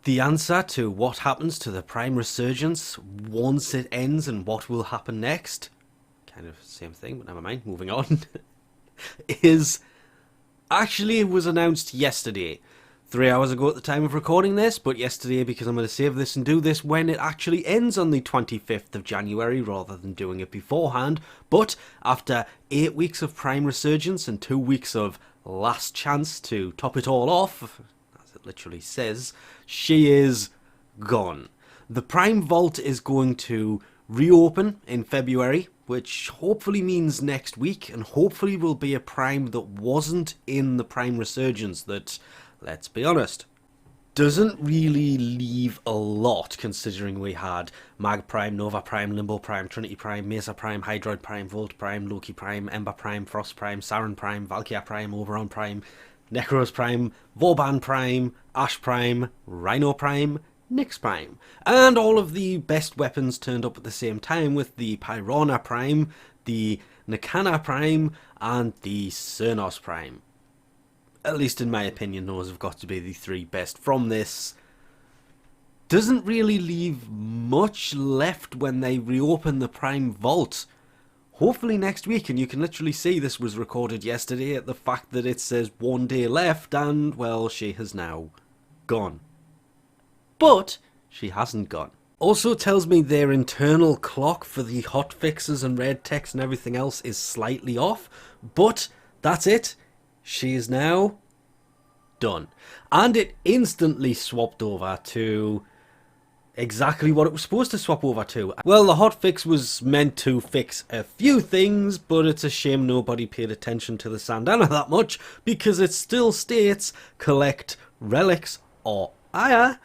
The answer to what happens to the Prime Resurgence once it ends and what will happen next, kind of same thing, but never mind, moving on, is actually it was announced yesterday. 3 hours ago at the time of recording this, but yesterday because I'm going to save this and do this when it actually ends on the 25th of January rather than doing it beforehand. But after 8 weeks of Prime Resurgence and 2 weeks of Last Chance to top it all off, as it literally says, she is gone. The Prime Vault is going to reopen in February, which hopefully means next week, and hopefully will be a Prime that wasn't in the Prime Resurgence that, let's be honest, doesn't really leave a lot, considering we had Mag Prime, Nova Prime, Limbo Prime, Trinity Prime, Mesa Prime, Hydroid Prime, Volt Prime, Loki Prime, Ember Prime, Frost Prime, Saren Prime, Valkyria Prime, Oberon Prime, Necros Prime, Vauban Prime, Ash Prime, Rhino Prime, Nyx Prime. And all of the best weapons turned up at the same time with the Pyrona Prime, the Nakana Prime, and the Cernos Prime. At least in my opinion, those have got to be the 3 best from this. Doesn't really leave much left when they reopen the Prime Vault. Hopefully next week, and you can literally see this was recorded yesterday at the fact that it says 1 day left, and, well, she has now gone. But she hasn't gone. Also tells me their internal clock for the hotfixes and red text and everything else is slightly off, but that's it. She is now done. And it instantly swapped over to exactly what it was supposed to swap over to. Well, the hotfix was meant to fix a few things, but it's a shame nobody paid attention to the Sandana that much, because it still states collect relics or Aya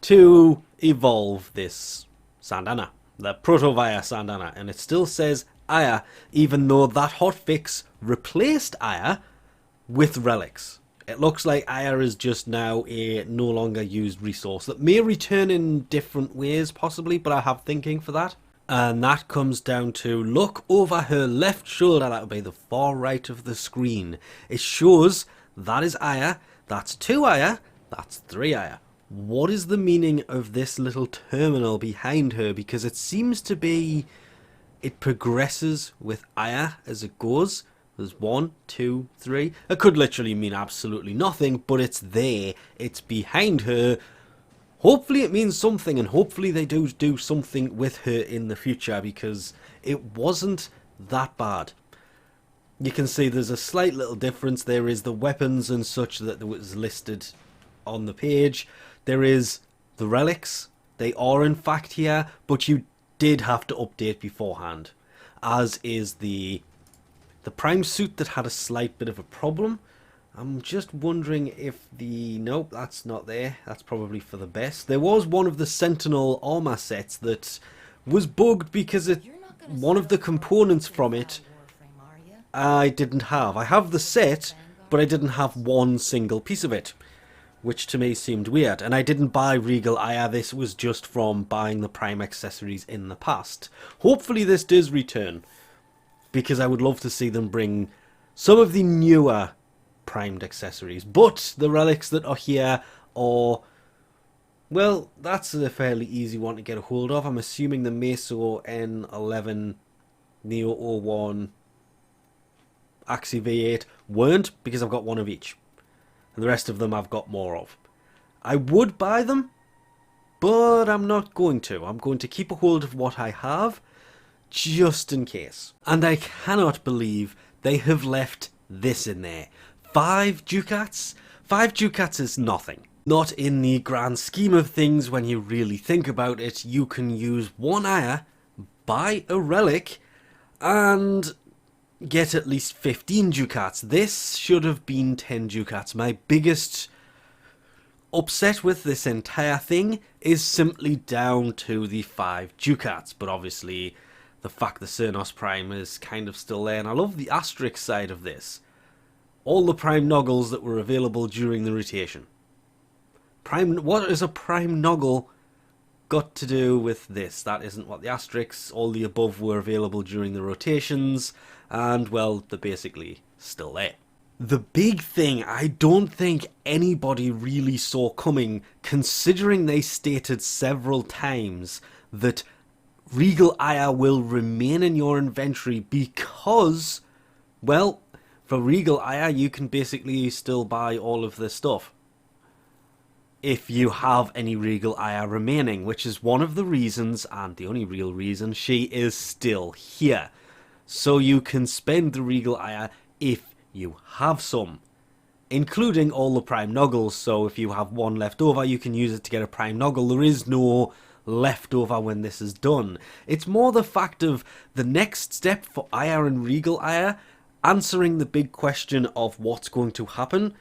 to evolve this Sandana, the Proto-Via Sandana, and it still says Aya, even though that hotfix replaced Aya with relics. It looks like Aya is just now a no longer used resource that may return in different ways possibly, but I have thinking for that. And that comes down to look over her left shoulder, that would be the far right of the screen. It shows that is Aya, that's 2 Aya, that's 3 Aya. What is the meaning of this little terminal behind her? Because it seems to be, it progresses with Aya as it goes. There's 1, 2, 3. It could literally mean absolutely nothing, but it's there. It's behind her. Hopefully it means something, and hopefully they do something with her in the future, because it wasn't that bad. You can see there's a slight little difference. There is the weapons and such that was listed on the page. There is the relics. They are in fact here, but you did have to update beforehand, as is the Prime suit that had a slight bit of a problem. I'm just wondering if nope, that's not there. That's probably for the best. There was one of the Sentinel armor sets that was bugged because one of the components from it I didn't have. I have the set, but I didn't have one single piece of it, which to me seemed weird. And I didn't buy Regal Aya. This was just from buying the Prime accessories in the past. Hopefully this does return, because I would love to see them bring some of the newer primed accessories. But the relics that are here are, well, that's a fairly easy one to get a hold of. I'm assuming the Meso N11, Neo 01, Axie V8 weren't, because I've got one of each. And the rest of them I've got more of. I would buy them, but I'm not going to. I'm going to keep a hold of what I have, just in case. And I cannot believe they have left this in there. 5 ducats? 5 ducats is nothing. Not in the grand scheme of things. When you really think about it, you can use 1 Aya, buy a relic, and get at least 15 ducats. This should have been 10 ducats. My biggest upset with this entire thing is simply down to the 5 ducats, but obviously the fact the Cernos Prime is kind of still there, and I love the asterisk side of this. All the Prime Noggles that were available during the rotation. What is a Prime Noggle got to do with this? That isn't what the asterisks, all the above were available during the rotations, and well, they're basically still there. The big thing I don't think anybody really saw coming, considering they stated several times that Regal Aya will remain in your inventory because, well, for Regal Aya you can basically still buy all of this stuff if you have any Regal Aya remaining, which is one of the reasons, and the only real reason, she is still here. So you can spend the Regal Aya if you have some, including all the Prime Noggles. So if you have one left over, you can use it to get a Prime Noggle. There is no leftover when this is done. It's more the fact of the next step for Aya and Regal Aya, answering the big question of what's going to happen.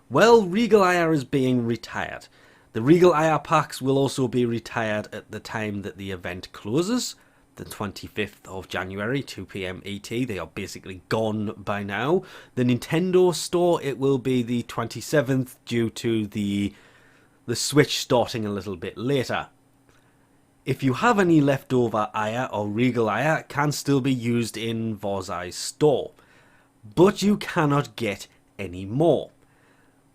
Well, Regal Aya is being retired. The Regal Aya packs will also be retired at the time that the event closes, the 25th of January, 2 PM ET. They are basically gone by now. The Nintendo store, it will be the 27th due to the Switch starting a little bit later. If you have any leftover Aya or Regal Aya, it can still be used in Vorzai's store, but you cannot get any more.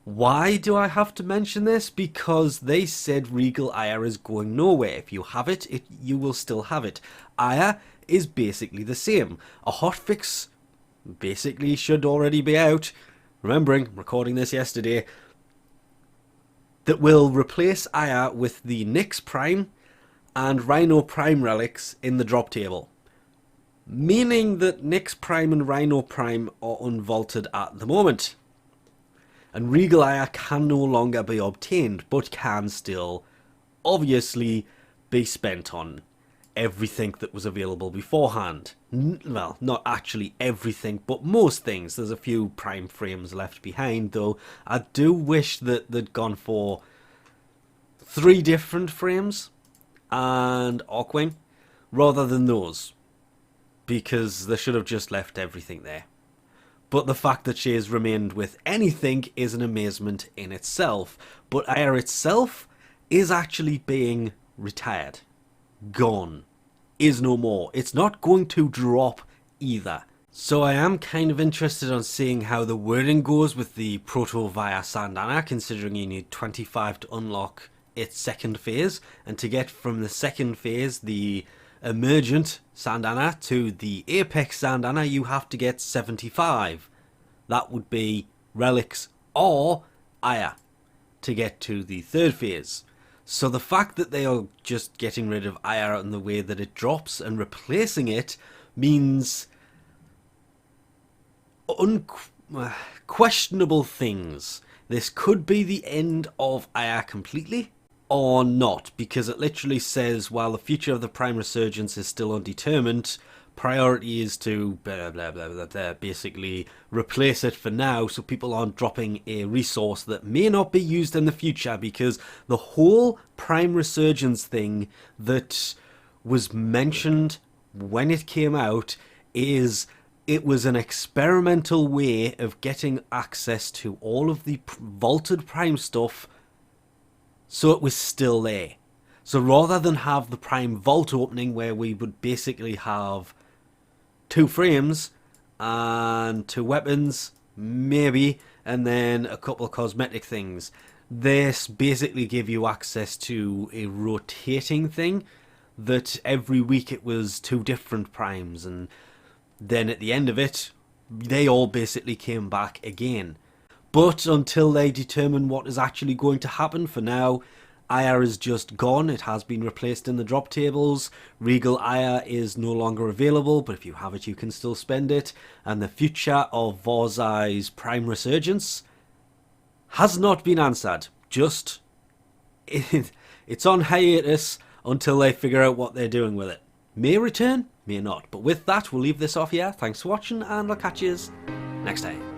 Why do I have to mention this? Because they said Regal Aya is going nowhere. If you have it, you will still have it. Aya is basically the same. A hotfix basically should already be out. Remembering, recording this yesterday, that will replace Aya with the Nyx Prime and Rhino Prime relics in the drop table. Meaning that Nyx Prime and Rhino Prime are unvaulted at the moment. And Regal Aya can no longer be obtained, but can still, obviously, be spent on everything that was available beforehand. Well, not actually everything, but most things. There's a few Prime frames left behind, though. I do wish that they'd gone for 3 different frames and Arcwing, rather than those, because they should have just left everything there. But the fact that she has remained with anything is an amazement in itself. But Aya itself is actually being retired. Gone. Is no more. It's not going to drop either. So I am kind of interested on seeing how the wording goes with the Proto via Sandana, considering you need 25 to unlock its second phase. And to get from the second phase, the Emergent Sandana, to the Apex Sandana, you have to get 75. That would be relics or Aya to get to the third phase. So the fact that they are just getting rid of Aya in the way that it drops and replacing it means questionable things. This could be the end of Aya completely, or not, because it literally says while the future of the Prime Resurgence is still undetermined, priority is to blah blah blah blah blah, basically replace it for now so people aren't dropping a resource that may not be used in the future, because the whole Prime Resurgence thing that was mentioned when it came out is it was an experimental way of getting access to all of the vaulted Prime stuff, so it was still there. So rather than have the Prime Vault opening where we would basically have 2 frames and 2 weapons, maybe, and then a couple of cosmetic things, this basically gave you access to a rotating thing that every week it was 2 different primes, and then at the end of it, they all basically came back again. But until they determine what is actually going to happen, for now, Aya is just gone. It has been replaced in the drop tables. Regal Aya is no longer available, but if you have it, you can still spend it. And the future of Vorzai's Prime Resurgence has not been answered. Just, it's on hiatus until they figure out what they're doing with it. May return, may not. But with that, we'll leave this off here. Thanks for watching, and I'll catch you next time.